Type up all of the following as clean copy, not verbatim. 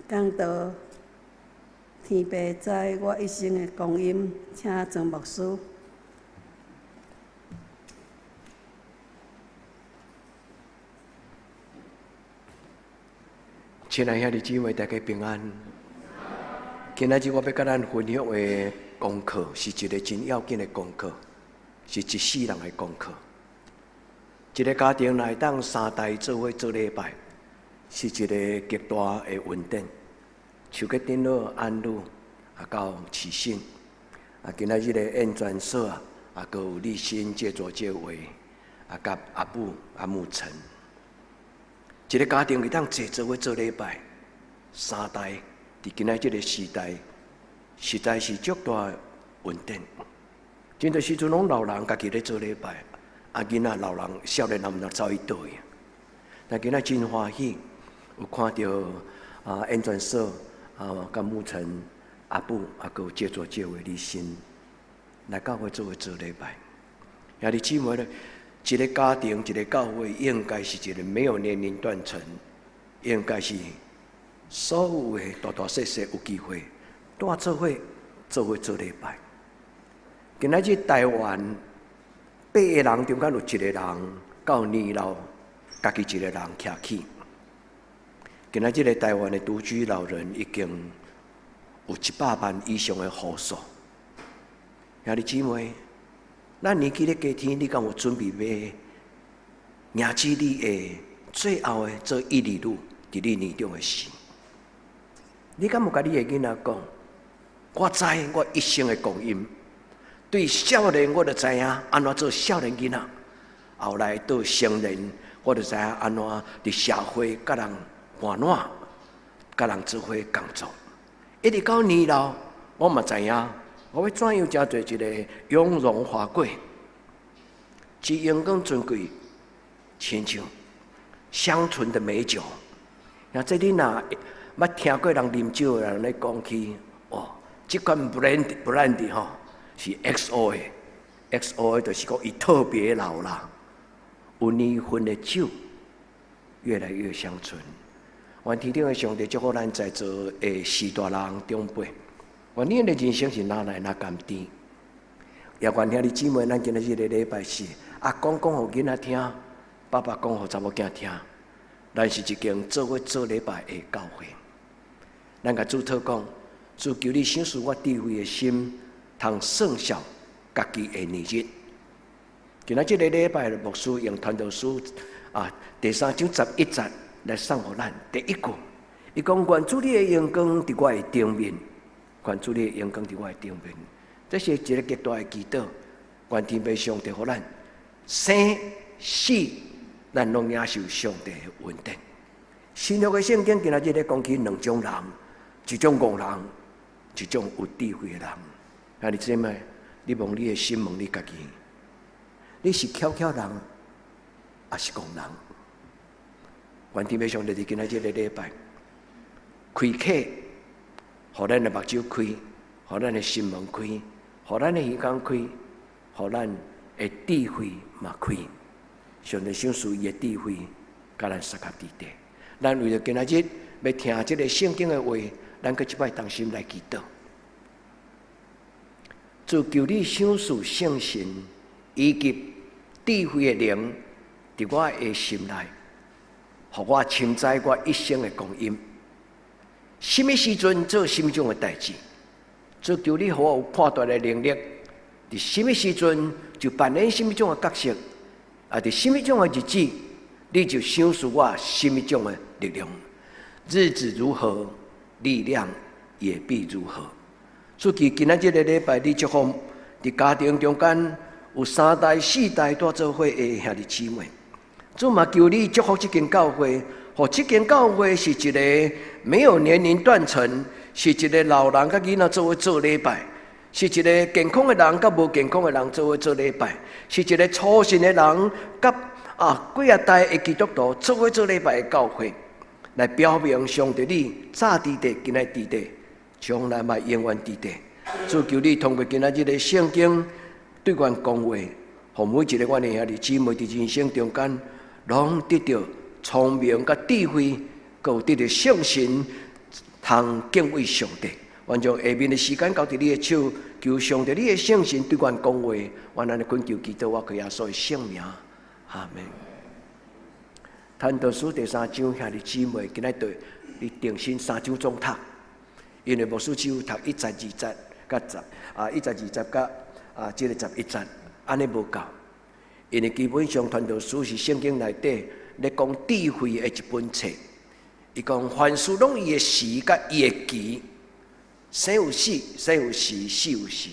讲道，天父知我一生的光阴，请庄牧师。亲爱兄弟姊妹，大家平安。今仔日我要甲咱分享的功课，是一个真要紧的功课，是一世人的功课。一个家庭内当三代做伙做礼拜，是一个极大的稳定。手个电脑安女到启信，今仔日的演传所阁有立新借座借位，甲阿母母陈。一个家庭会当坐做伙做礼拜，三代伫今仔这个时代，实在是足大稳定。真多时阵拢老人家己咧做礼拜，囡仔老人少年人走去倒去。但今仔真欢喜，有看到演传所甲牧陈阿母阁有借座借位立新来教会做伙做礼拜。兄弟姊妹咧。一个家庭、一个教会，应该是一个没有年龄断层，应该是所有的大大小小有机会，带做伙做礼拜。今仔日台湾8个人中间有1个人到年老，家己1个人徛起。今仔日的台湾的独居老人已经有100万以上的户数。兄弟姊妹。咱年纪咧加添，你敢有准备要迎接你的最后的做一里路伫你年中的事？你敢有甲你的囡仔讲？我知我一生的光阴，对少年我就知影安怎做少年囡仔，后来到成人，我就知影安怎伫社会甲人玩闹，甲人做伙工作，一直到年老，我嘛知影。我要怎样才做一个雍容华贵、极阳光尊贵、亲像香醇的美酒？那这你若捌听过人啉酒的人咧讲起，这款 brand 吼是 XO 的 ，XO 的就是讲伊特别老啦，有年份的酒越来越香醇。愿天顶的上帝祝福咱在座的士大人长辈。愿你的人生是哪来哪甘甜，也愿兄弟姊妹，咱今日这个礼拜是阿公讲互囡仔听，爸爸讲互查某囝听，咱是一间做伙做礼拜的教会。咱甲主祷讲，主求你赏赐我智慧的心，通算效家己的年日。今仔这个礼拜，牧师用传道书第3章11节来送互咱第一句，伊讲愿主你的阳光伫我的顶面。愿主你的阳光伫我的顶面，这是一个极大的祈祷。愿天父上帝互咱生死，咱拢领受上帝的稳定。新约的圣经今仔日咧讲起2种人，一种戆人，一种有智慧的人。兄弟姊妹，你问你的心，问你家己，你是巧人，还是戆人？愿天父上帝伫今仔日个礼拜开启。互咱的目睭开，互咱的心门开，互咱的耳光开，互咱的智慧嘛开。上帝赏赐伊的智慧，甲咱撒甲伫地。咱为了今仔日要听这个圣经的话，咱搁一摆同心来祈祷。主求你赏赐圣神以及智慧的灵伫我的心内，互我承载我一生的光阴。什么时阵做什么种的代志，主求你，互我有判断的能力。伫什么时阵就扮演什么种的角色，伫什么种的日子，你就赏赐我什么种的力量。日子如何，力量也必如何。所以今仔日个礼拜，你祝福伫家庭中间有3代4代带做伙的兄弟姊妹。主嘛求你祝福这间教会。这间教会是一个没有年龄断层，是一个老人甲囡仔做伙做礼拜，是一个健康的人甲无健康的人做伙做礼拜，是一个初信的人甲几啊代的基督徒做伙做礼拜的教会，来表明上帝你早伫地，今仔伫地，将来嘛永远伫地。主求你通过今仔日的圣经对阮讲话，互每一个阮的兄弟姊妹伫人生中间，拢得到聪明甲智慧，佮有得到圣神通敬畏上帝。愿将下面的时间交伫你的手，求上帝你的圣神对阮讲话。愿咱的恳求祈祷，我靠耶稣的圣名，阿门。传道书第3章，兄弟姊妹，今仔对你定心3章总读，因为牧师只有读1节、2节、甲1节、2节甲这个11节，安尼无够。因为基本上传道书是圣经内底咧讲智慧的一本册。伊讲凡事拢伊的时甲伊的期。生有死，生有时，死有时。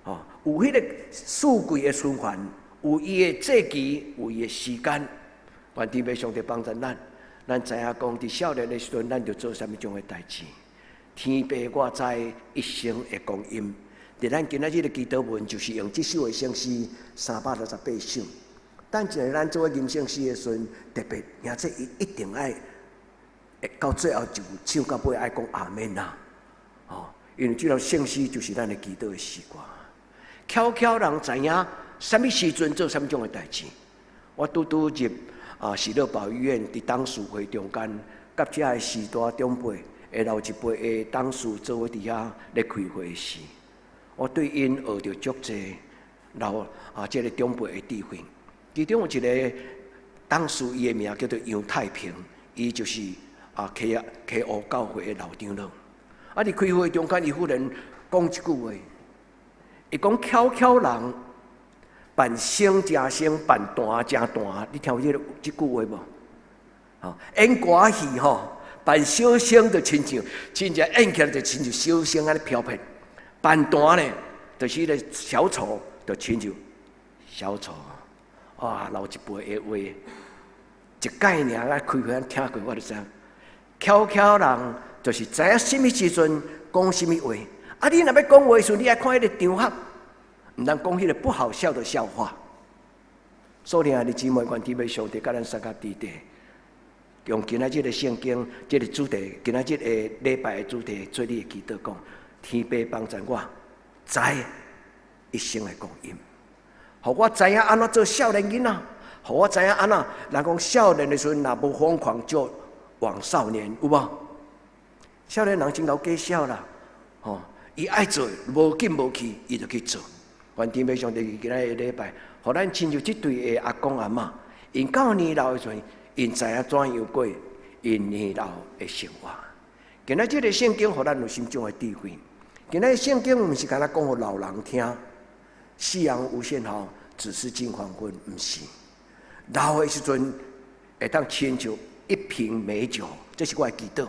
哦，有迄个四季的循环，有伊的节期，有伊的时间。愿天父上帝帮助咱，咱知影讲伫少年的时阵，咱着做啥物种的代志。天父我知一生会光阴。伫咱今仔日的祈祷文，就是用这首的圣诗368首。等一下咱做吟圣诗的时阵，特别而且伊一定爱到最后就唱到尾，爱讲阿门啊！哦，因为这条圣诗就是咱的祈祷的习惯。巧巧人知影什么时阵做什么种的代志。我拄入喜乐保育院伫董事会中间，甲遮的时代长辈会留一辈的董事做伙伫遐咧开会时，我对因学着足济留这个长辈的智慧。其中有一个董事，伊的名叫做杨太平，伊就是溪湖教会的老长老。伫开会中间，伊忽然讲一句话，伊讲巧巧人办生正生，办大正大。你听有这句话无？演歌戏办小生就亲像演起来就亲像小生安尼飘飘，办大呢，就是个小丑，就亲像小丑。哇，老一辈的话，一概尔啊，开会咱听过，我就知影，巧巧人。就是知影什么时阵讲什么话，你若要讲话时，你爱看迄个场合，唔通讲迄个不好笑的笑话。所以啊，你姊妹，愿天父上帝甲咱三甲弟弟，用今仔日的圣经，这个主题，今仔日的礼拜的主题，做你的祈祷，讲天父帮助我，知一生的光阴，互我知影安怎做少年囡仔，互我知影安怎，人讲少年的时阵，若无疯狂就枉少年，有无？少年人真够假笑啦，伊爱做，无紧无气，伊就去做。愿天父上帝今仔日礼拜，互咱亲像这对的阿公阿嬷，因9年老的时阵，因知影怎样过因年老的生活。今仔这个圣经，互咱有心中的智慧。今仔圣经毋是干那讲互老人听，夕阳无限好，只是近黄昏，毋是。老的时阵，会当亲像一瓶美酒，这是我的祈祷。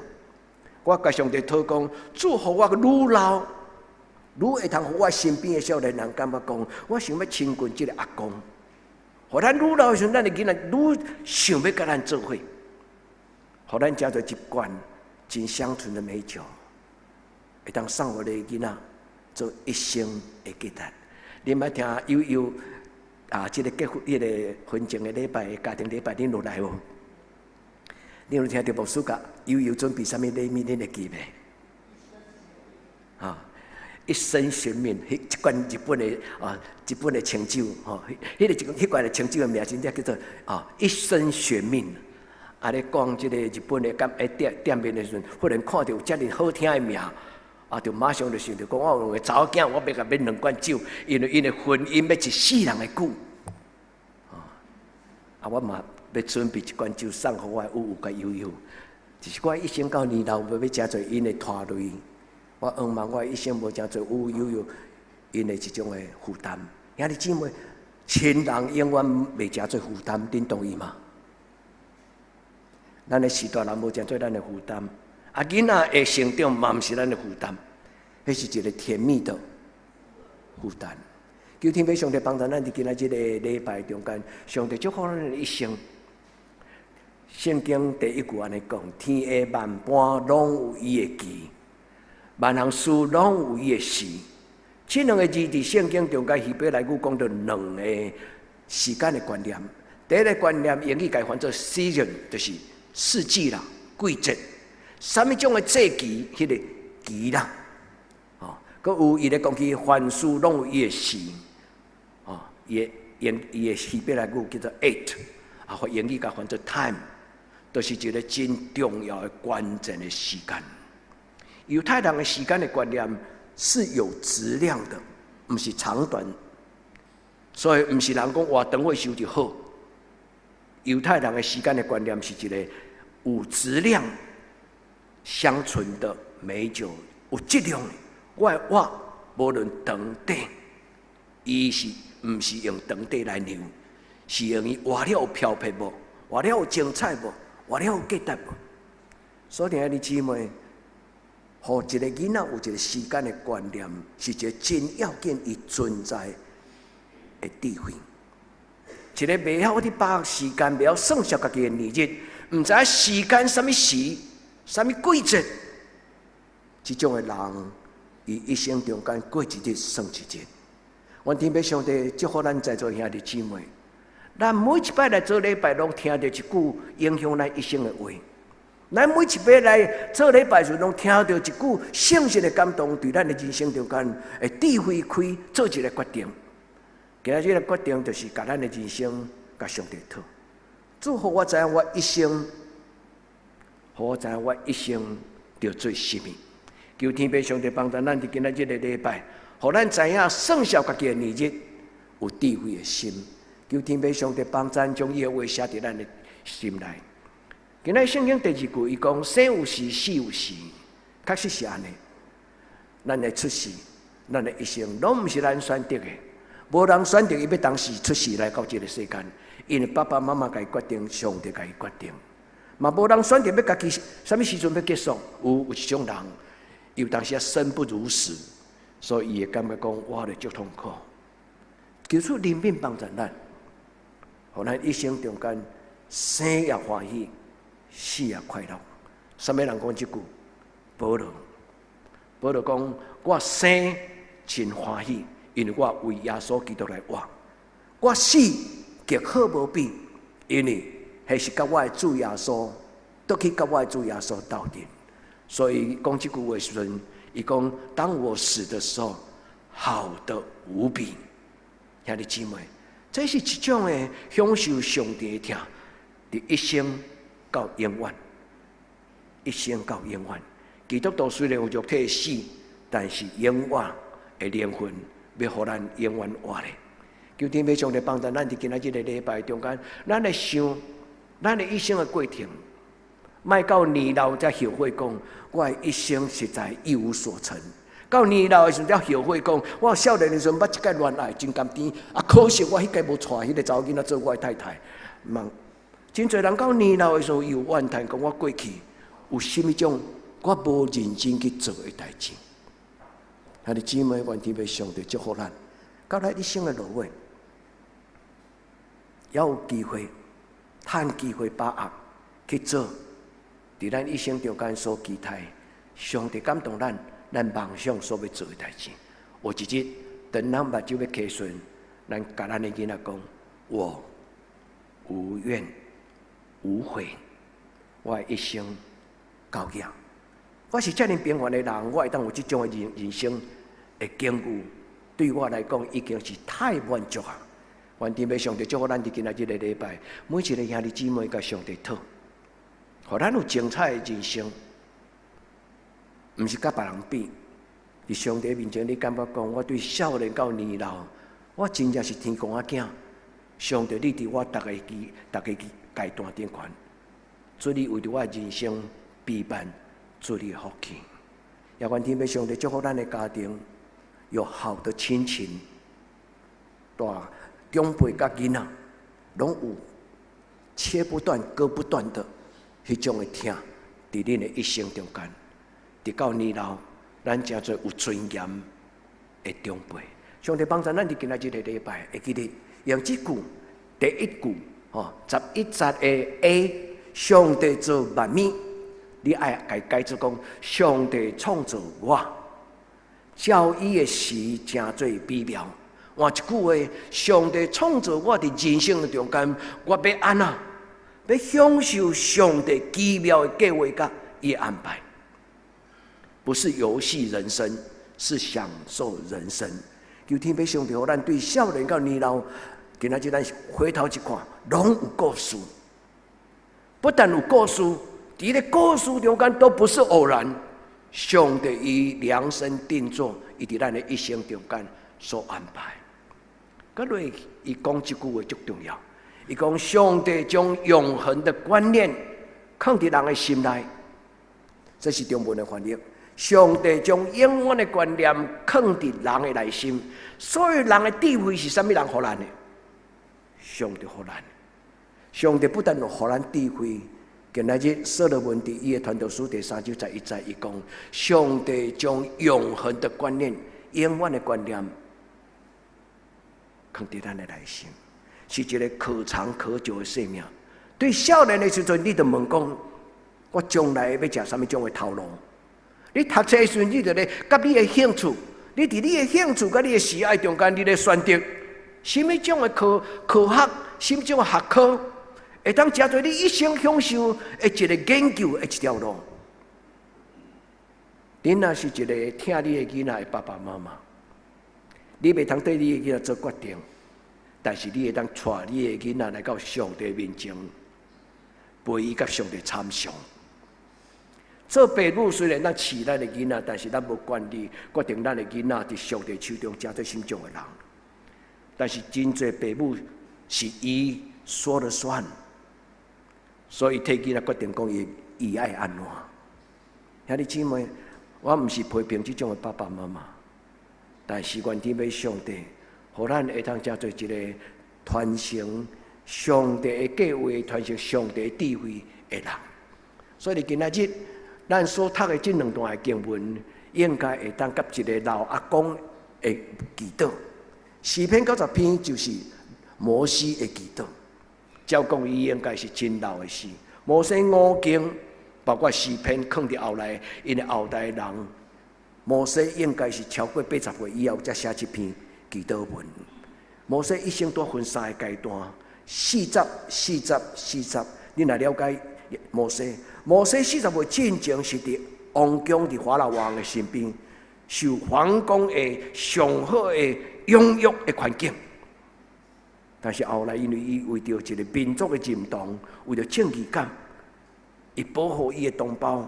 我甲上帝讨讲，祝福我愈老，愈会通互我身边的少年人感觉讲，我想要亲近这个阿公。互咱愈老的时候，咱的囡仔愈想要甲咱做伙，互咱加做一罐真香醇的美酒，会当送互你的囡仔做一生的记忆。你捌听悠悠这个结婚、这个婚前的礼拜、家庭礼拜，恁有来无？你有听到牧师讲悠悠准备什么礼物？恁会记袂？一生悬命，一罐日本的清酒，迄罐的清酒的名真正叫做一生悬命。咧讲这个日本的店面的时阵，忽然看到有遮尔好听的名，就马上就想到讲，我有个查某囝，我要甲买2罐酒，因为因的婚姻要一世人的久。我嘛要准备一罐酒送互我有甲悠悠，就是我一生到年老，要真侪因的拖累。我希望我一生无真侪有悠悠因的这种的负担。兄弟姊妹，亲人永远袂真侪负担，恁同意吗？咱的时代人无真侪咱的负担，囡仔的成长嘛毋是咱的负担，迄是一个甜蜜的负担。求天父上帝帮助咱伫今仔日个礼拜中间，上帝祝福咱的一生。圣经第一句安尼讲：天下万般拢有伊的期，万项事拢有伊的时。这2个字伫圣经中间希伯来语讲到2个时间的观念。第一个观念，英语解翻做 season， 就是四季啦、季节。什么种的节期，迄个期啦。佮有伊咧讲起凡事拢有伊的时。伊的希伯来语叫做 eight， 或英语甲翻做 time， 都是一个真重要的关键的时间。犹太人的时间的观念是有质量的，不是长短。所以不是人讲活长会修就好。犹太人的时间的观念是一个有质量、相存的美酒，有质量的。我的活无论长短，伊是不是用长短来量，是用伊活了有漂泊无，活了有精彩无，活了有价值无。所以兄弟姊妹，互一个囡仔有一个时间的观念，是一个真要紧伊存在的智慧。一个袂晓去把握时间，袂晓算数家己的年日，唔知影时间什么时、什么季节，这种的人，伊一生中间过一日算一日。愿天父上帝祝福咱在座兄弟姊妹，咱每一摆来做礼拜，拢听到一句影响咱一生的话。咱每一摆来做礼拜时，拢听到一句圣神的感动，对咱的人生中间会智慧开，做一个决定。今仔日的决定就是把咱的人生甲上帝讨。主互我知影我一生，互我知影我一生要做什么。求天父上帝帮助咱伫今仔日的礼拜，互咱知影算数家己的年日，有智慧的心。求天父上帝帮助咱将伊的话写伫咱的心内。今仔圣经第2句，伊讲生有时，死有时，确实是安尼。咱的出世，咱的一生，拢毋是咱选择的。无人选择伊要当时出世来到这个世间，因为爸爸妈妈甲伊决定，上帝甲伊决定。嘛无人选择要家己什么时阵要结束，有一种人，有当时生不如死，所以伊会感觉讲我咧足痛苦。求主怜悯帮助咱，互咱一生中间生也欢喜，死也快乐。什么人讲这句？保罗，保罗讲我生真欢喜。因为我为耶稣基督来活，我死极好无比，因为迄是甲我的主耶稣，都去甲我的主耶稣斗阵。所以讲这句话的时阵，伊讲当我死的时候，好得无比。兄弟姊妹，这是一种的享受上帝的疼，伫一生到永远，一生到永远。基督徒虽然有肉体死，但是永远的灵魂。要互咱永远活咧，求天父上帝帮助咱伫今仔日的礼拜中间，咱来想咱的一生的过程，莫到年老才后悔讲，我的一生实在一无所成。到年老的时候才后悔讲，我少年的时候捌一届恋爱真甘甜，啊可惜我迄届无娶迄个查某囡仔做我的太太。真侪人到年老的时候有怨叹讲，我过去有甚物种我无认真去做的代志。兄弟姊妹，愿天父上帝祝福咱，到咱一生的路尾，也有机会，趁机会把握去做，伫咱一生中间所期待，上帝感动咱，咱梦想所要做的代志。有一日，等咱目睭要开顺，咱甲咱的囡仔讲：我无怨无悔，我的一生到业。我是遮尔平凡的人，我会当有这种的人生的境遇，对我来讲已经是太满足啊！愿天父上帝祝福咱伫今仔日的礼拜，每一个兄弟姊妹甲上帝讨，互咱有精彩的人生，毋是甲别人比。伫上帝面前，你感觉讲，我对少年到年老，我真正是天公仔囝。上帝，你伫我逐个阶段顶悬，做你为着我人生陪伴。做你的福气，也愿天父上帝祝福咱的家庭，有好的亲情，大长辈甲囡仔，拢有切不断、割不断的迄种的疼，伫恁的一生中间，直到年老，咱真做有尊严的长辈。上帝帮助咱伫今仔日的礼拜，会记得用这句第一句，11节的 A， 上帝做万物。你爱解释讲，上帝创造我，照伊的时正做比妙。换一句话，上帝创造我伫人生的中间，我要安怎？要享受上帝奇妙的计划甲伊安排，不是游戏人生，是享受人生。求天父上帝，互咱对少年到年老，今仔日咱回头一看，拢有故事，不但有故事。伫咧故事中间都不是偶然，上帝以量身定做，伊伫咱的一生中间所安排。佮落伊讲一句话足重要，伊讲上帝将永恒的观念放伫人的心内，这是中文的翻译。上帝将永远的观念放伫人的内心，所以人的智慧是啥物人互咱的？上帝互咱。上帝不但互咱智慧。今仔日所罗门伫伊的传道书第3章11节，伊讲上帝将永恒的观念、永远的观念放伫咱的内心，是一个可长可久的生命。对少年的时阵，你就问讲，我将来要食啥物种的头路？你读册的时阵，你就咧甲你的兴趣，你伫你的兴趣甲你的喜爱中间，你咧选择什么种的科学，什么种的学科？会当成做你一生享受的一个研究的一条路。你若是一个听你的囡仔的爸爸妈妈，你袂通对你的囡仔做决定，但是你会当带你的囡仔来到上帝面前，陪伊甲上帝参详。做父母虽然咱饲咱的囡仔，但是咱无权利决定咱的囡仔伫上帝手中成做什么种的人。但是真侪父母是伊说了算。所以，替囡仔决定讲伊爱安怎。兄弟姊妹，我毋是批评这种的爸爸妈妈，但是愿天要上帝，互咱会当成做一个传承上帝的计划、传承上帝的智慧的人。所以今仔日咱所读的这2段的经文，应该会当甲一个老阿公的祈祷。诗篇90篇就是摩西的祈祷。照讲，伊应该是真老的诗。摩西5经，包括诗篇，放伫后来，因为后代人，摩西应该是超过80岁以后才写一篇祈祷文。摩西一生都分3个阶段，40。你若了解摩西40岁进前是伫王宫伫法老王的身边，受皇宫的上好的养育的环境。但是后来，因为伊为着一个民族的认同，为着正义感，伊保护伊的同胞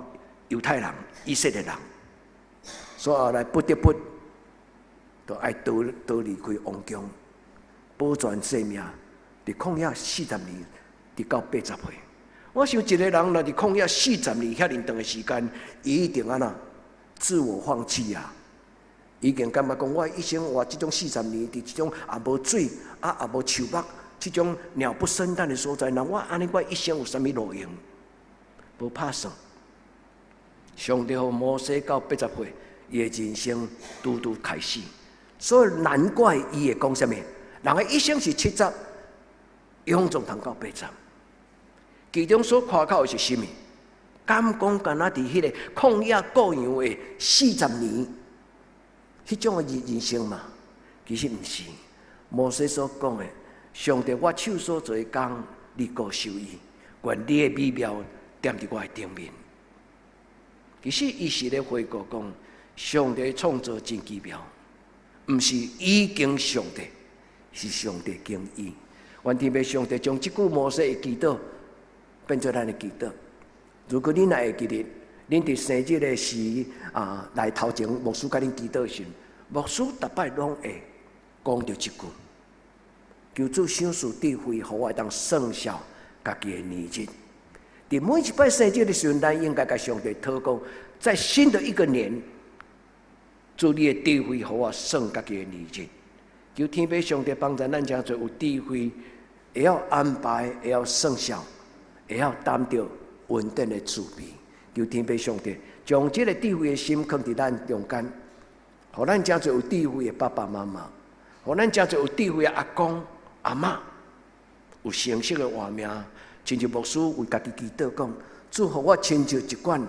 犹太人、以色列人，所以后来不得不就爱逃离开王宫，保全性命，伫旷野40年，直到80岁。我想，一个人若伫旷野40年遐尔长的时间，伊一定安那自我放弃啊！已经感觉讲，我一生活这种40年，伫这种也无水也无树木，这种鸟不生蛋的所在，那我安尼我一生有啥物路用？无拍算。上帝互摩西到80岁，伊的人生拄开始，所以难怪伊会讲啥物？人的一生是70，永总通到80。其中所夸口的是啥物？敢讲敢若伫迄个旷野过洋的40年？迄种的人生嘛，其实毋是。摩西所讲的，上帝我手所做的工，你顾守伊，愿你的美妙踮伫我的顶面。其实伊是咧回顾讲，上帝创造真奇妙，毋是伊经上帝，是上帝经伊。愿天父上帝将即句摩西的祈祷变做咱的祈祷。如果恁若会记得，恁伫生日的时来头前，牧师甲恁祈祷时，牧师逐摆拢会讲到一句：求主赏赐智慧，互我当算数家己的年日。伫每一摆生日的时阵，咱应该甲上帝祷告，在新的一个年，主你的智慧，互我算家己的年日。求天父上帝帮助咱诚侪有智慧，会晓安排，会晓算数，会晓担着稳定的慈悲。求天父上帝将这个智慧的心放伫咱中间，互咱诚侪有智慧的爸爸妈妈，互咱诚侪有智慧的阿公阿嬷，有成熟的活命。亲像牧师为家己祈祷讲，主互我亲像一罐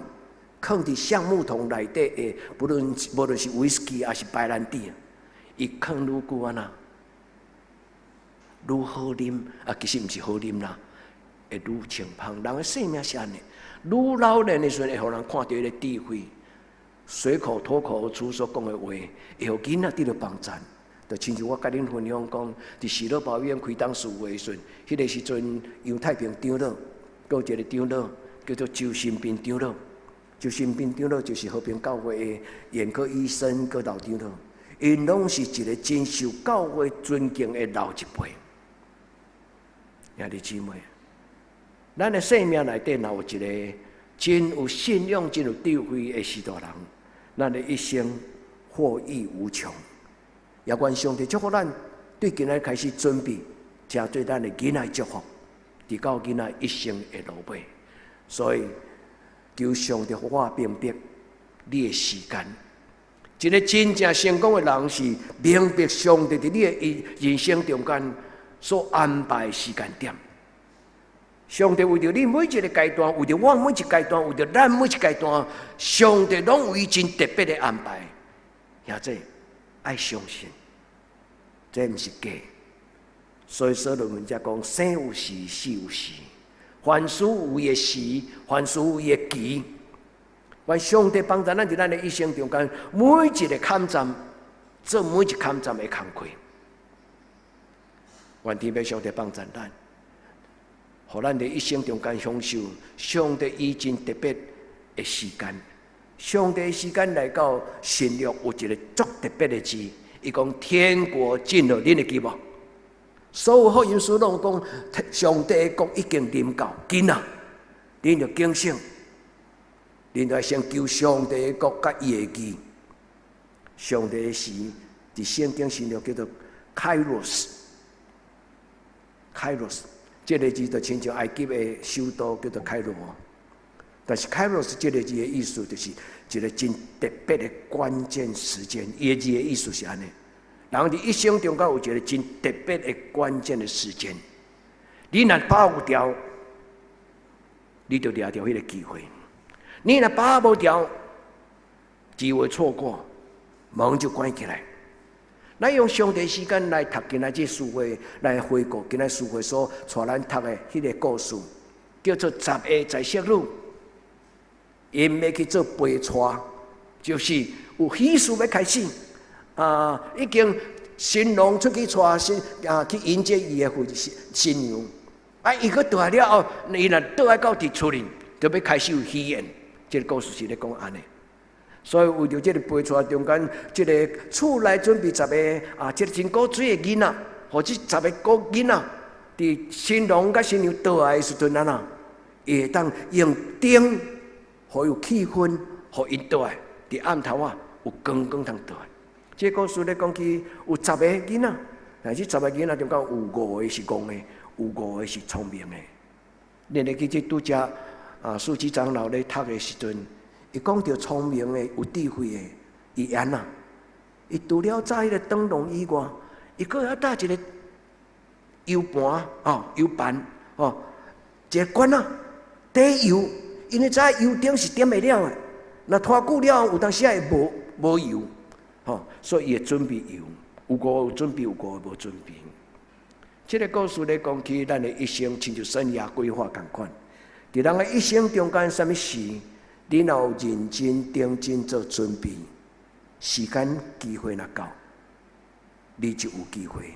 放伫橡木桶内底的，无论是威士忌还是白兰地，伊放愈久啊呐，愈好啉其实毋是好啉啦，会愈清芳。人的生命是安尼。愈老年的时阵，会互人看到迄个智慧，随口脱口而出所讲的话，会互囡仔得到帮助。就亲像我甲恁分享讲，伫喜乐保院开董事会时阵，迄个时阵杨太平长老，搁一个长老叫做周新斌长老，就身边长老，就是和平教会的眼科医生、各老长老，因拢是一个真受教会尊敬的老一辈。兄弟姊妹，咱的生命内底，若有一个真有信仰、真有智慧的许大人，咱的一生获益无穷。也愿上帝祝福咱，对今仔开始准备，正对咱的囡仔祝福，直到囡仔一生的路尾。所以，求上帝互我明白你的时间。一个真正成功的人是明白上帝在你的人生中间所安排的时间点。上帝为着你每一个阶段，为着我每一个阶段，为着咱每一个阶段，上帝拢有伊真特别的安排。兄弟，爱相信，这毋是假。所以所罗门才讲：生有时，死有时。凡事有伊的时，凡事有伊的期。愿上帝帮助咱在咱的一生中间，每一个坎站，做每一坎站的工课。愿天父上帝帮助咱，互咱的一生中间享受上帝以真特别的时间。上帝的时间来到新约有一个足特别的字，伊讲天国近了，恁会记无？所有福音书拢讲，上帝的国已经临到，紧啊！恁就警醒，恁就先求上帝的国甲伊的义。上帝的时，伫圣经新约叫做 Kairos。Kairos 这个字就亲像埃及的首都叫做开罗，但是 Kairos 这个字的意思就是一个真特别的关键时间。伊的字的意思是安尼。人伫一生中间有一个真特别的关键的时间，你若把握掉，你就掠掉迄个机会；你若把握无掉，机会错过，门就关起来。咱用上帝时间来读今仔这书会，来回顾今仔书会所带咱读的迄个故事，叫做10个在色女，因要去做陪娶，就是有喜事要开始。已经新郎出去娶去迎接伊的新娘，伊佫倒来了后，伊若倒来到伫厝里，就要开始有喜宴。这个故事是咧讲安尼，所以为着这个陪娶中间，这个厝内准备10个这个真古水的囡仔，或者10个古囡仔，伫新郎甲新娘倒来的时阵啊，会当用灯，互有气氛，互因倒来伫暗头有光通倒来。这故事咧讲起有10个囡仔，但是10个囡仔中间有5个是戆的，有5个是聪明的。恁会记这拄则书记长老咧读的时阵，伊讲到聪明的、有智慧的，伊安啊，伊除了早迄个灯笼以外，伊佫要搭一个油盘油盘一个管底油，因为早油灯是点袂了的，若拖久了有当时会无油。所以伊会准备油，有5个有准备，有5个无准备。这个故事咧讲起咱的一生，亲像生涯规划同款。伫人的一生中间，什么事，你若有认真、认真做准备，时间机会若到，你就有机会。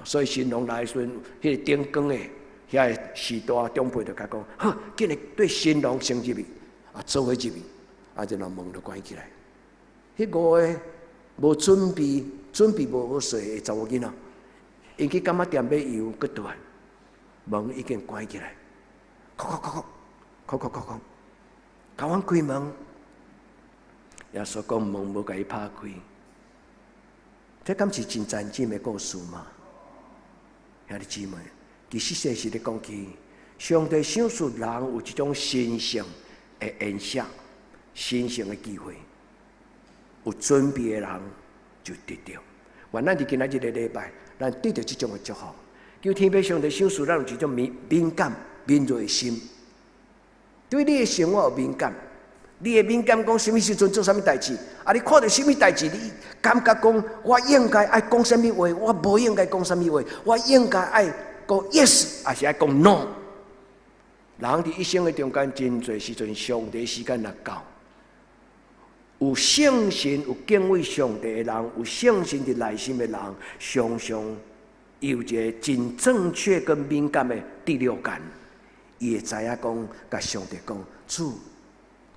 所以新郎来时阵，迄个灯光的遐个时代长辈就甲讲：好，今日对新郎先入去，做伙入去，然后门就关起来。迄5个无准备无好势的查某囡仔，因去柑仔店买油，佫倒来，门已经关起来，敲，甲阮开门，耶稣讲门无甲伊拍开，这敢是真真正的故事吗？兄弟姊妹，其实是咧讲起上帝赏赐人有一种神圣的恩赐，神圣的机会。有准备的人就得到。愿咱伫今仔日的礼拜，咱得到这种的祝福。求天父上帝赏赐咱有一种敏感、敏锐的心，对你的生活有敏感。你的敏感讲什么时阵做什么代志，你看到什么代志，你感觉讲我应该爱讲什么话，我无应该讲什么话，我应该爱讲 yes， 还是爱讲 no。人伫一生的中间，真侪时阵，上帝时间若到。有圣心、有敬畏上帝的人，有圣心的内心的人，常常有一个真正确跟敏感的第六感，伊会知影讲，甲上帝讲，主，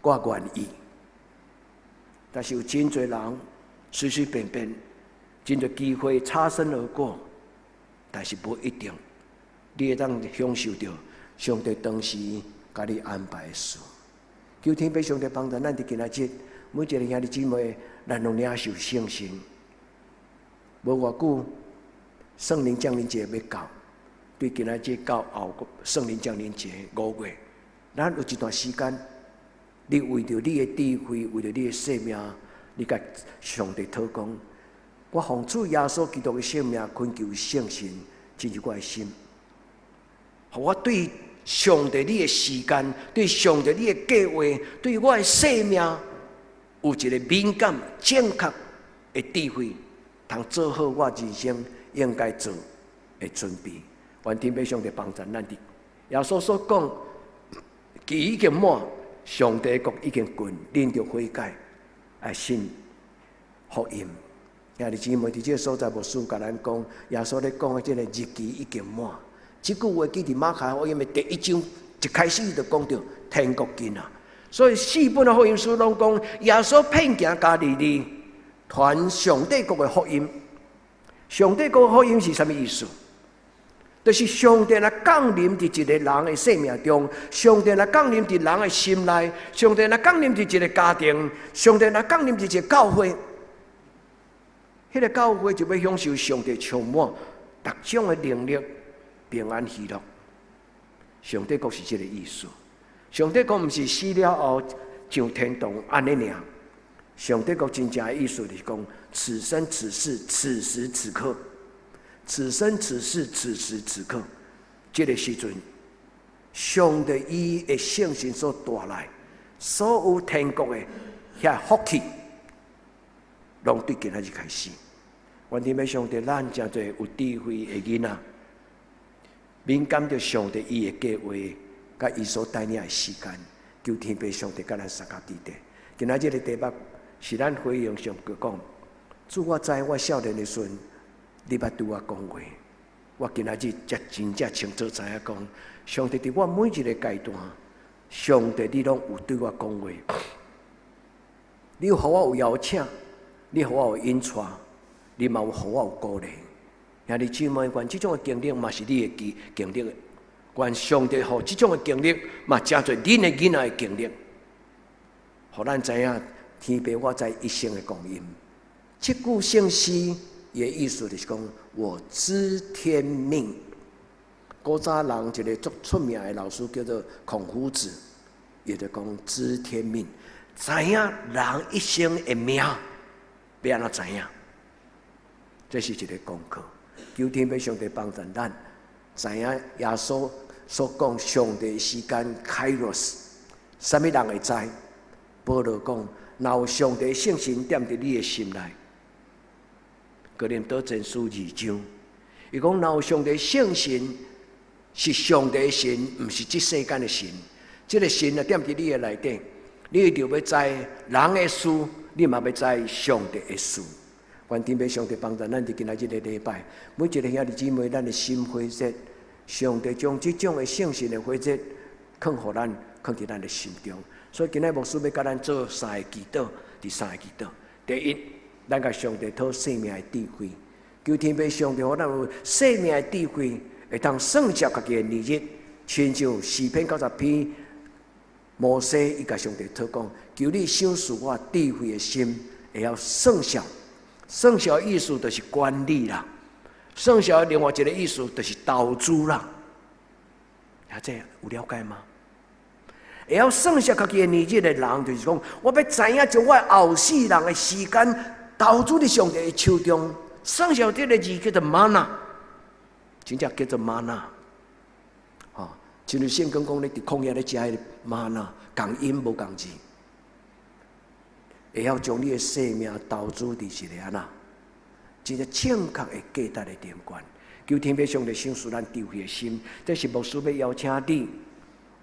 我愿意。但是有真侪人随随便便，真侪机会擦身而过，但是不一定，你会当享受到上帝当时甲你安排的事。求天父上帝帮助咱伫今仔日，每一个兄弟姊妹，咱拢领受圣神。无偌久，圣灵降临节要到，对今仔日到后圣灵降临节5月，咱有一段时间。你为着你的智慧，为着你的生命，你甲上帝讨讲：我奉主耶稣基督的生命，恳求圣神进入我的心，互我对上帝你的时间，对上帝你的计划，对我的生命有一个敏感、正确的智慧，通做好我人生应该做的准备。愿天父上帝帮助咱哋。耶稣所讲，其已经满。上帝国已经近，恁着悔改，爱信福音。兄弟姊妹，伫这个所在，牧师甲咱讲，耶稣咧讲的这个日期已经满。这句话记伫马太福音的第1章一开始就讲到天国近啊。所以4本的福音书拢讲，耶稣遍行加利利，传上帝国的福音。上帝国的福音是什么意思？就是上帝来降临伫一个人的生命中，上帝来降临伫人的心内，上帝来降临伫一个家庭，上帝来降临伫一个教会。迄个教会就要享受上帝充满各种的能力、平安喜乐。上帝国是这个意思。上帝国毋是死了后上天堂安尼尔。上帝国真正的意思就是讲，此生此世此时此刻。此生此世此时此刻，这个时阵，上帝伊的圣神所带来，所有天国的遐福气，拢对今仔日开始。愿天父上帝，咱真侪有智慧的囡仔，敏感着上帝伊的计划，甲伊所带领的时间，求天父上帝甲咱三甲地地。今仔日的题目是咱回应上讲，主我知我少年的时阵。你捌对我讲话，我今仔日才真正清楚知影讲，上帝伫我每一个阶段，上帝你拢有对我讲话。你有互我有邀请，你互我有引带，你嘛有互我有鼓励。兄弟姊妹，愿这种的经历嘛是你的经历，愿上帝互这种的经历嘛真侪恁的囡仔的经历，互咱知影天父我在一生的供应。这句圣诗。也意思就是讲，我知天命。古早人一个足出名的老师叫做孔夫子，也就讲知天命，知影人一生的命要安怎知影，这是一个功课。求天父上帝帮助咱，知影耶稣所讲上帝的时间 Kairos， 什么人会知？保罗讲，若有上帝的圣神踮伫你的心内。哥林多前书2章，伊讲：若有上帝圣神，是上帝的神，毋是这世间的神。这个神啊，踮伫你的内底，你就要知人的事，你嘛要知上帝的事。愿天父上帝帮助咱伫今仔日的礼拜，每一个兄弟姊妹，咱的心火热，上帝将这种的圣神的火热，放互咱，放伫咱的心中。所以今仔牧师要甲咱做3个祈祷，第3个祈祷，第一。咱甲上帝讨生命的智慧，求天父上帝，互咱有生命的智慧，会当算数家己的日子，亲像诗篇90篇，摩西伊甲上帝讨讲，求你赏赐我智慧的心，会晓算数。算数的意思就是管理啦，算数的另外一个意思就是投资啦。这有了解吗？会晓算数家己的日子的人，就是讲，我要知影将我后世人的时间。投资伫上帝的手中，算数这个字叫做玛纳，真正叫做玛纳。亲像圣经讲咧，伫旷野咧食迄个玛纳，共音无共字，会晓将你的生命投资伫一个安那，一个正确的价值的点观。求天父上帝赏赐咱智慧的心，这是牧师要邀请你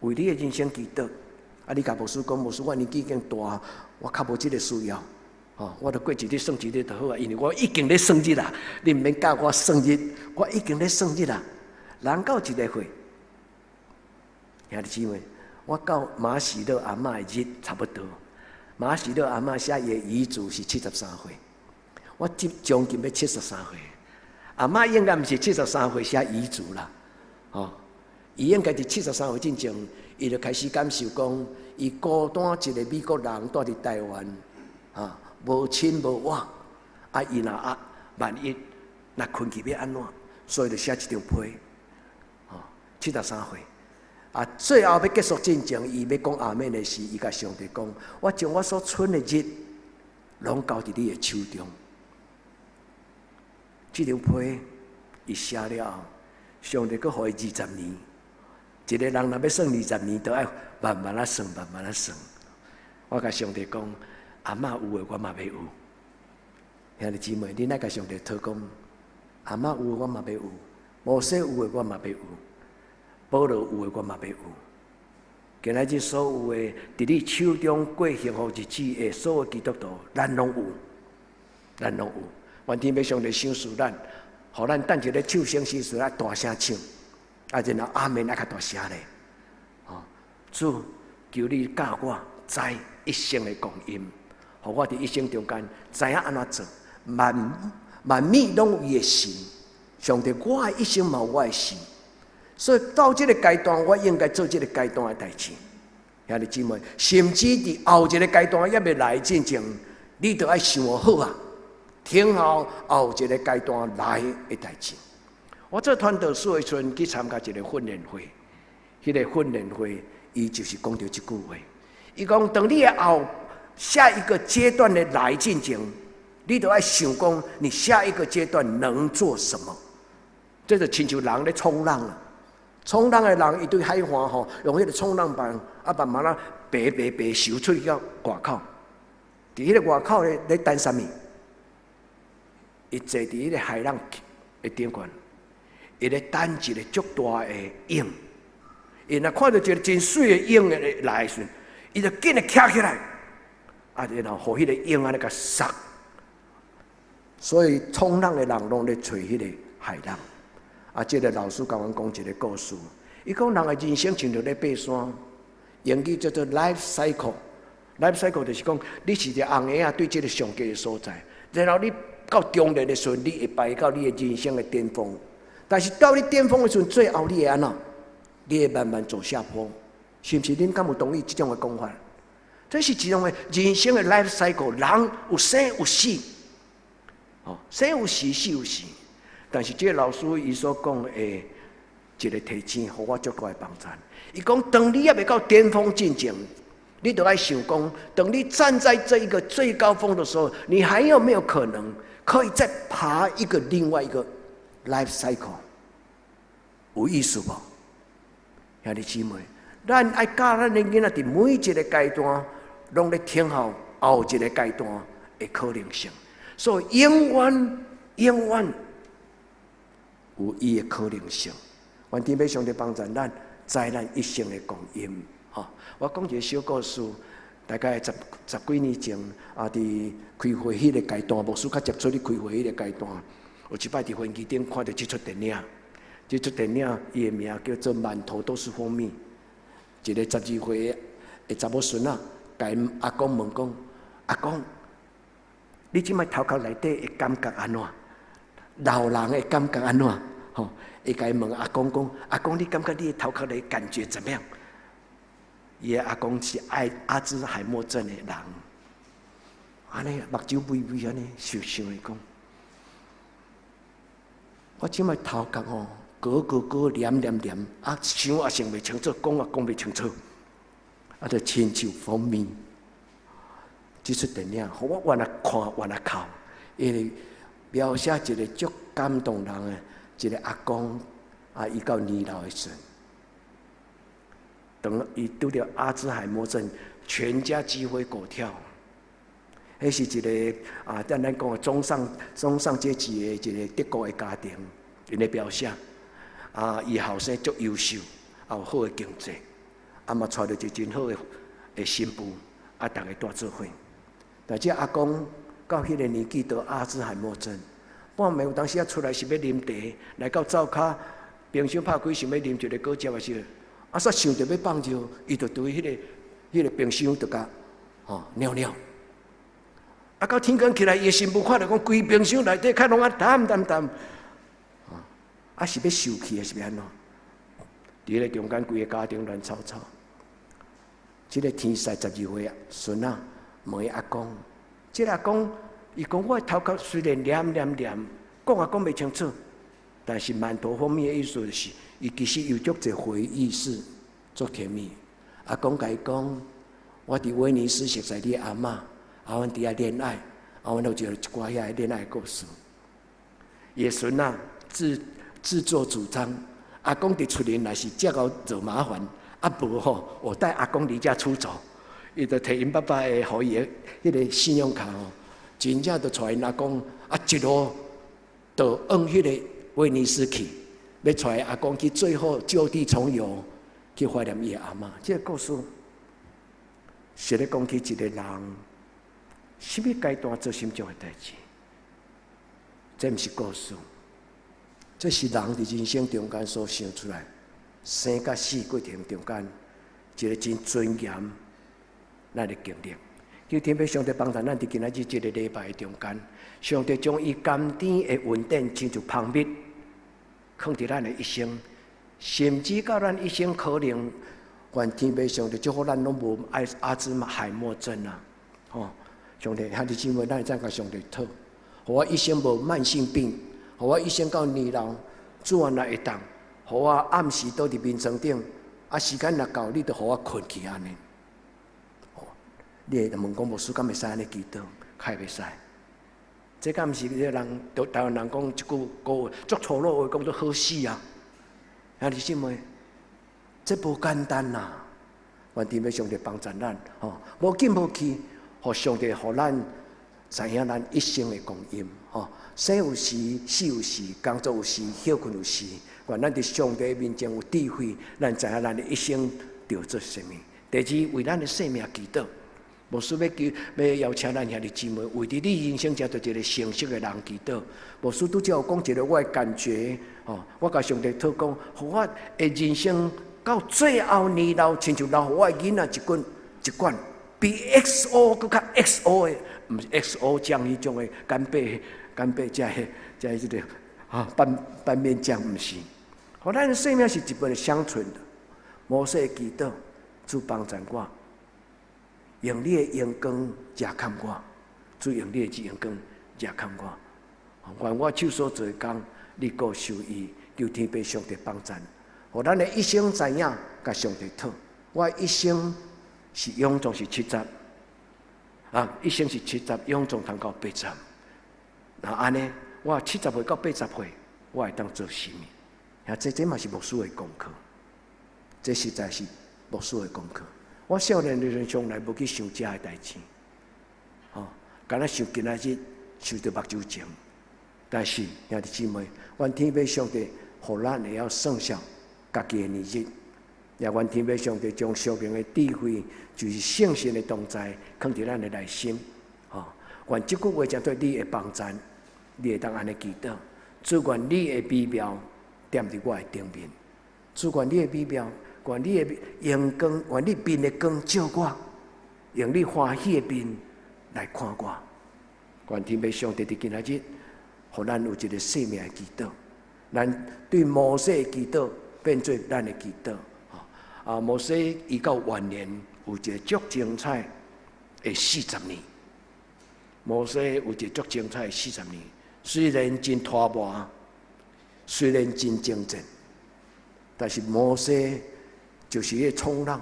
为你的人生祈祷。你甲牧师讲，牧师我年纪已经大，我较无这个需要。我著过一日算一日就好啊，因为我已经咧算日啦。你毋免教我算日，我已经咧算日啦。人到一个岁，兄弟姊妹，我到马喜乐阿嬷的日差不多。马喜乐阿嬷写伊的遗嘱是73岁，我将近要73岁。阿嬷应该毋是73岁写遗嘱啦，伊应该伫73岁之前，伊就开始感受讲，伊孤单一个美国人住伫台湾，无亲无我，伊若万一若困去要安怎？所以就写一张批，73岁。最后要结束之前，伊要讲阿免的事，伊甲上帝讲：我将我所存的日，拢交伫你的手中。这张批伊写了后，上帝阁予伊20年。一个人若要算20年，都要慢慢啊算，慢慢啊算。我甲上帝讲：阿嬷有诶，我嘛要有。兄弟姊妹，你来甲上帝讨讲：阿嬷有诶，我嘛要有；摩西有诶，我嘛要有。保罗有诶，我嘛要有。今仔日所有诶，伫你手中过幸福日子诶，所有基督徒，咱拢有，咱拢有。愿天要上帝赏赐咱，互咱等一个唱声时阵啊大声唱，然后阿门啊较大声咧。主求你教我知一生诶供应，互我伫一生中间知影安怎做，万米拢有伊诶神。上帝，我诶一生嘛有我诶神。所以到这个阶段，我应该做这个阶段的代志，兄弟姊妹，甚至伫后一个阶段还未来之前，你都要想好啊，听候后一个阶段来的代志。我做传道书的时阵去参加一个训练会，迄个训练会，伊就是讲到这句话，伊讲等你后下一个阶段的来之前，你都要想讲你下一个阶段能做什么，这就亲像人咧冲浪啊。冲浪的人，伊对海岸用迄个冲浪板，慢慢啊爬游出去到外口。伫迄个外口咧等啥物？伊坐伫迄个海浪的顶悬，伊咧等一个足大的鹰。伊若看到一个真水的鹰来时，伊就紧的站起来，然后互迄个鹰安尼甲杀。所以冲浪的人拢咧找迄个海浪。这个老师甲阮讲一个故事，伊讲人的人生像着咧爬山，英语叫做 life cycle。life cycle 就是讲，你是一个红鞋对这个上低的所在，然后你到中年的时候，你会排到你的人生的巅峰。但是到你巅峰的时候，最后你会安怎？你会慢慢走下坡，是不是？恁敢有同意这种的讲法？这是一种的人生的 life cycle。人有生有死，生有死，死有死。但是这个老师伊所讲的一个提醒，互我足大的帮助。伊讲，当你还未到巅峰之前，你都要想讲，等你站在这一个最高峰的时候，你还有没有可能可以再爬一个另外一个 life cycle？ 有意思无？兄弟姊妹，咱爱教咱的囡仔伫每一个阶段，拢咧听候后一个阶段的可能性，所以永远。有伊的可能性，愿天要上帝帮助咱，知咱一生的供应。我讲一个小故事，大概十几年前，伫开会迄个阶段，牧师较接触你开会迄个阶段，有一摆伫飞机顶看到这出电影，这出电影伊的名叫做《满头都是蜂蜜》。一个12岁的查某孙仔，甲阿公问讲：阿公，你即摆头壳内底的感觉安怎？老人的感觉安怎？伊甲伊问阿公讲：阿公，你感觉你的头壳的感觉怎么样？伊的阿公是阿兹海默症的人，安尼目睭微微安尼想的讲，我即摆头壳高黏，想也想袂清楚，讲也讲袂清楚，就亲像蜂蜜。这出电影，互我原来看原来哭，因为描写一个足感动人的一个阿公，伊到年老的时候，等伊拄着阿兹海默症，全家鸡飞狗跳。迄是一个咱讲的中上阶级的一个德国的家庭，因的描写。伊后生足优秀，也有好的经济，嘛娶到一个真好的新妇，大家住做伙。但这阿公到迄个年纪得阿兹海默症，半暝有当时出来是要啉茶，来到灶骹，冰箱拍开想要啉一个果汁的时候，啊，煞想着要放尿，伊就对迄个冰箱就甲尿尿。啊，到天光起来，伊的新妇看到讲，规冰箱内底较拢啊淡，啊是要受气，是要安怎？伫迄个中间，规个家庭乱吵吵。即个天师12岁啊，孙啊问阿公，即个阿公，伊讲我头壳虽然念，讲也讲袂清楚，但是满头方面的意思就是，伊其实有足侪回忆是足甜蜜。阿公甲伊讲，我伫威尼斯熟悉你阿嬷。阮伫遐恋爱，阮有一寡遐恋爱故事。爷孙啊，自作主张，阿公伫厝里若是遮够惹麻烦，啊无吼，我带阿公离家出走，伊就摕因爸爸的互伊的迄个信用卡真正就带因阿公一路就往迄个威尼斯去，要带阿公去最后就地重游，去怀念伊的阿嬷。这个故事是咧讲起一个人。什么阶段做心中的代志？这不是故事，这是人伫人生中间所想出来，生甲死过程中间一个真尊严咱的经历。求天父上帝帮助咱伫今仔日这个礼拜的中间，上帝将伊甘甜的恩典亲像蜂蜜，放伫咱的一生，甚至到咱一生可能，愿天父上帝祝福咱拢无阿兹海默症啊，上帝，兄弟姊妹，咱会怎甲上帝讨？互我一生无慢性病，互我一生到年老，主啊，若会当，互我暗时倒伫眠床顶，啊，时间若到，你就互我困去安尼。你会问讲，牧师敢会使安尼祈祷？开袂使。这敢毋是个人台湾人讲一句古话，足粗鲁话，讲做好死啊！兄弟姊妹，这无简单呐！愿天父上帝帮助咱，无紧无气。互上帝，互咱知影咱一生的光阴，生有时，死有时，工作有时，休困有时。愿咱伫上帝面前有智慧，咱知影咱的一生要做什么。第二，为咱的生命祈祷。牧师要邀请咱兄弟姊妹，为伫你人生中做一个成熟的人祈祷。牧师拄则有讲一个我的感觉，我甲上帝讨讲，互我的人生到最后年老，亲像留互我的囡仔一罐。比 XO 更较 XO 的，毋是 XO 酱迄种的干贝加迄个拌面酱，毋是。互咱的生命是一本相存的。摩西祈祷，主帮助我，用你的阳光遮看我，主用你的阳光遮看我。愿我手所做的工，你顾受益，求天父上帝帮助。互咱的一生知影，甲上帝讨。我一生。是永总是70，一生是70，永总通到80。那安尼，我70岁到80岁，我会当做什么？这嘛是牧师的功课，这实在是牧师的功课。我少年的人从来无去想这个代志，敢若想今仔日想到目睭前，但是兄弟姊妹，愿天父上帝，互咱会晓算数家己的年日。也愿天父上帝将属灵的智慧，就是圣神的同在，放伫咱的内心。愿这句话将对你的帮助，你会当安尼祈祷。主愿你的美妙踮伫我的顶面，主愿你的美妙，愿你的阳光，愿你面的光照我，用你欢喜的面来看我。愿天父上帝伫今仔日，互咱有一个生命的祈祷，咱对摩西的祈祷变做咱的祈祷。摩西伊到晚年有一个足精彩的40年。摩西有一个足精彩的40年，虽然真拖磨，虽然真精进，但是摩西就是迄个冲浪，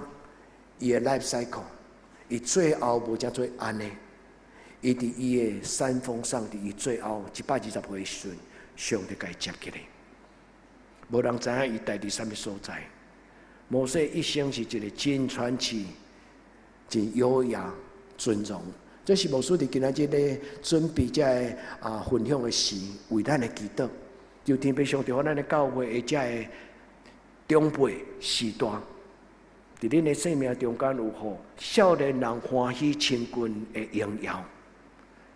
伊的 life cycle， 伊最后无才做安尼。伊伫伊的山峰上，伫伊最后120岁时，上帝甲伊接起来，无人知影伊待伫什么所在。摩西一生是一个真传奇、真优雅、尊荣。这是牧师伫今仔日咧准备这分享的时，为咱的祈祷，求天父上帝互咱的教会这的长辈时代，伫恁的生命中间有互少年人欢喜亲近的荣耀，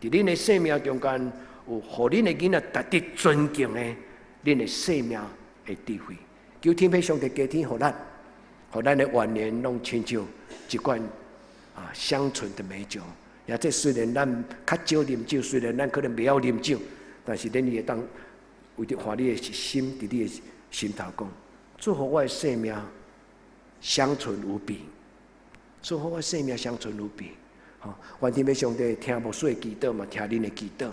伫恁的生命中间有互恁的囡仔值得尊敬的恁的生命的智慧。求天父上帝加添互咱。互咱的晚年拢亲像一罐香醇的美酒。也这虽然咱较少啉酒，虽然咱可能袂晓啉酒，但是恁会当为着看你的心，伫你的心头讲，祝福我的生命香醇无比，祝福我的生命香醇无比。愿天父上帝听牧师的祈祷嘛，听恁的祈祷。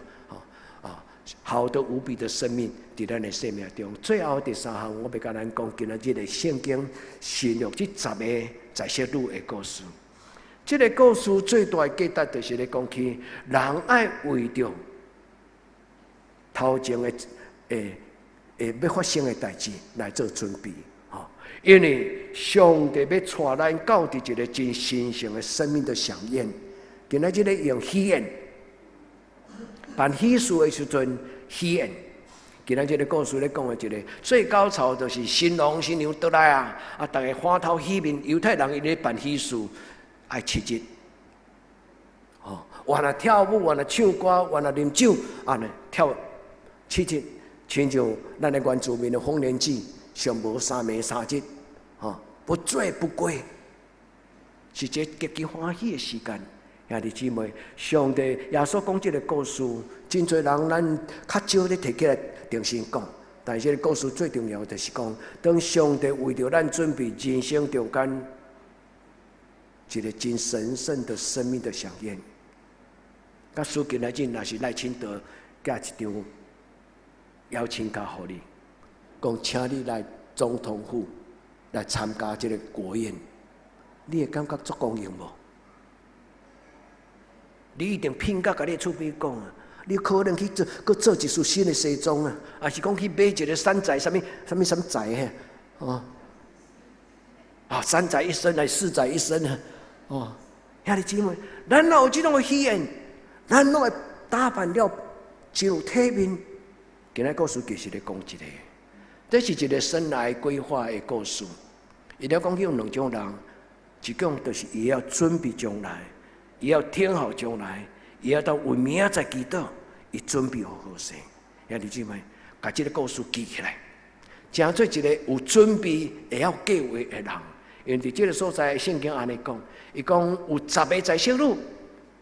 好的无比的生命在咱的生命中。最后第三项，我要甲咱讲，今仔日的圣经新约这10个在色路的故事。这个故事最大的价值就是咧讲起，人爱为着头前的要发生的代志来做准备。因为上帝要带咱到伫一个真神圣的生命的飨宴。今仔日咧用喜宴。办喜事的时阵，喜宴。今仔日个故事咧讲的一个最高潮，就是新郎新娘倒来啊！大家欢头喜面，犹太人伊咧办喜事，爱7日。原来跳舞，原来唱歌，原来啉酒，安尼跳7日，亲像咱的原住民的丰年祭，上无3暝3日，不醉不归，是一个极其欢喜的时间。兄弟姊妹，上帝耶稣讲这个故事，真侪人咱较少咧提起来定心讲，但是这个故事最重要就是讲，当上帝为着咱准备人生中间一个真神圣的生命的飨宴。甲苏今仔日若是赖清德寄一张邀请卡互你，讲请你来总统府来参加这个国宴，你会感觉足光荣无？你一定品甲甲你厝边讲啊！你可能去做一束新的西装啊，还是讲去买一个山寨什么寨山寨一身来4寨一身啊！兄弟姊妹，咱若有这种的喜宴，咱拢会打扮了真有体面。今仔故事其实咧讲一个，这是一个生涯规划的故事。伊了讲有2种人，一种就是伊要准备将来。伊要听候将来，伊要到为明仔载祈祷，伊准备好势。兄弟姊妹，把这个故事记起来，成做一个有准备会晓计划的人。因为伫这个所在，圣经安尼讲，伊讲有10个在色路，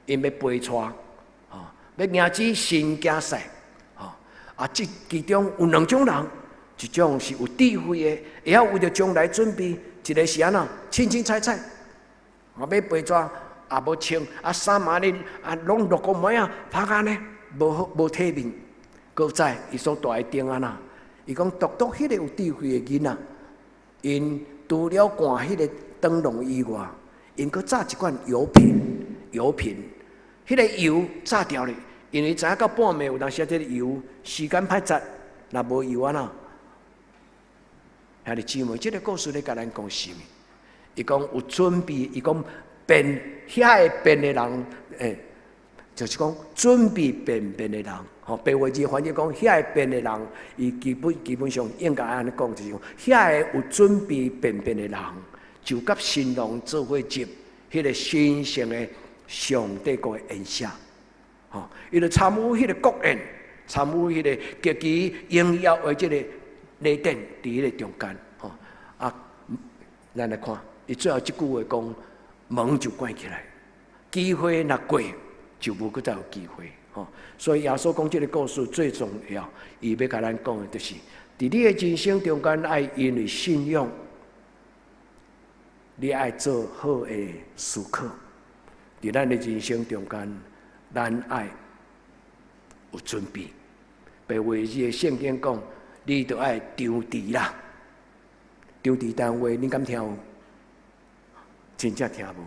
因要陪带，要行子新行赛，这其中有2种人，一种是有智慧的，会晓为着将来准备；一个是安怎清清彩彩，要陪带。也无穿衫嘛咧，拢落个模啊，拍安尼，无体面。搁再伊所带的灯啊呐，伊讲独迄个有智慧的囡仔，因除了赶迄个灯笼以外，因搁炸一罐油瓶，迄个油炸掉咧，因为知影到半暝有当时这个油时间歹炸，若无油啊呐。兄弟姊妹，这个故事咧甲咱讲什么？伊讲有准备，伊讲。遐个变的人，就是讲准备变的人。白话字翻译讲，遐个变的人，伊基本上应该安尼讲，就是讲遐个有准备变的人，就甲新郎做伙接迄个神圣的上帝国的宴席。伊就参与迄个国宴，参与迄个极其荣耀的这个礼典伫迄个中间。咱来看，伊最后一句话讲。门就关起来，机会若过，就无再有机会。所以耶稣讲这个故事最重要，伊要甲咱讲的就是，伫你的人生中间，爱因为信仰，你爱做好的时刻。伫咱的人生中间，咱爱有准备。白话字的圣经讲，你着爱张持啦，张持单话，你敢听有？真正听无，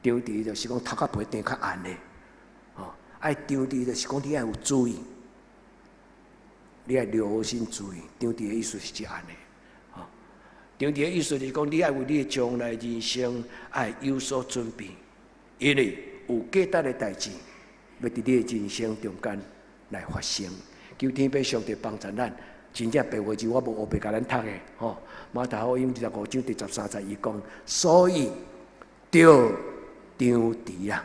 张持就是讲头壳皮顶较暗的，爱张持就是讲你爱有注意，你爱留心注意。张持的意思是这样的，张持的意思就是讲你爱为你的将来人生爱有所准备，因为有价值的代志要伫你的人生中间来发生。求天父上帝帮助咱。真正白话字我无学白甲咱读的，马太福音25章第13节伊讲，所以着张持啊。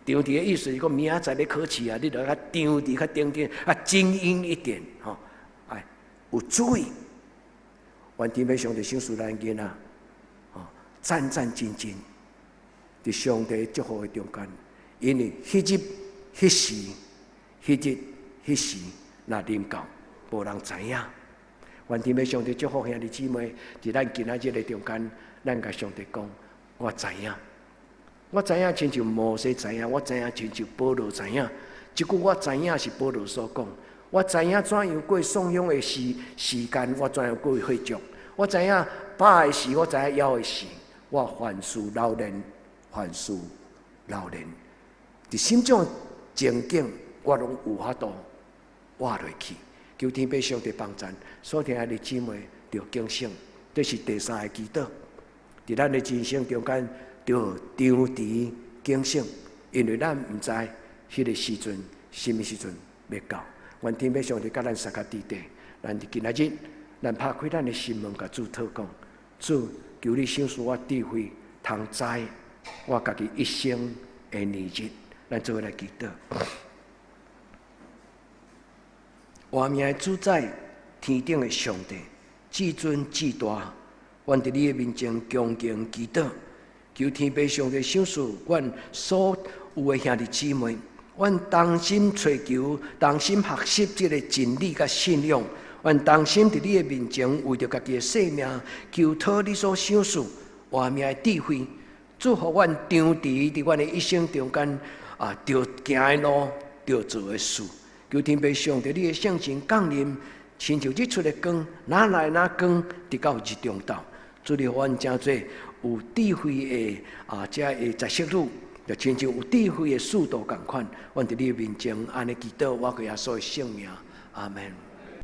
张持的意思是讲明仔载要考试啊，你着较张持较定定，精英一点，有注意。愿天父上帝赏赐咱囡仔战战兢兢，伫上帝祝福的中间，因为迄日、迄时、若临到，无人知影。愿天父上帝祝福兄弟姊妹，伫咱今仔日的中间，咱甲上帝讲：我知影，我知影，亲像摩西知影，我知影，亲像保罗知影。即句我知影是保罗所讲。我知影怎样过颂扬的时间，我怎样过会足。我知影饱的时，我知影枵的时。我凡事老练，凡事老练。伫心中情景，我拢有法度活落去。求天父上帝帮助，所听的姊妹着警醒。这是第三个祈祷。伫咱的人生中间，着长持警醒，因为咱毋知迄个时阵，什么时阵要到。愿天父上帝甲咱三脚地地，咱伫今仔日，咱拍开咱的心门，甲主祷讲：主，求你赏赐我智慧，通知我家己一生的年日。咱做伙来祈祷。活命的主宰，天顶的上帝，至尊至大，阮伫你的面前恭敬祈祷，求天父上帝赏赐阮所有的兄弟姊妹。阮同心追求，同心学习这个真理甲信仰。阮同心伫你的面前，为着家己的性命，求讨你所赏赐活命的智慧，祝福阮长持伫阮的一生中间着行的路，着做的事。求天父上帝你的圣神降临，亲像日出的光，哪来哪光，直到日中到。祝你阮真多有智慧的这的在色路。就亲像有智慧的速度共款，阮伫你面前安尼祈祷，我个耶稣的圣名，阿门。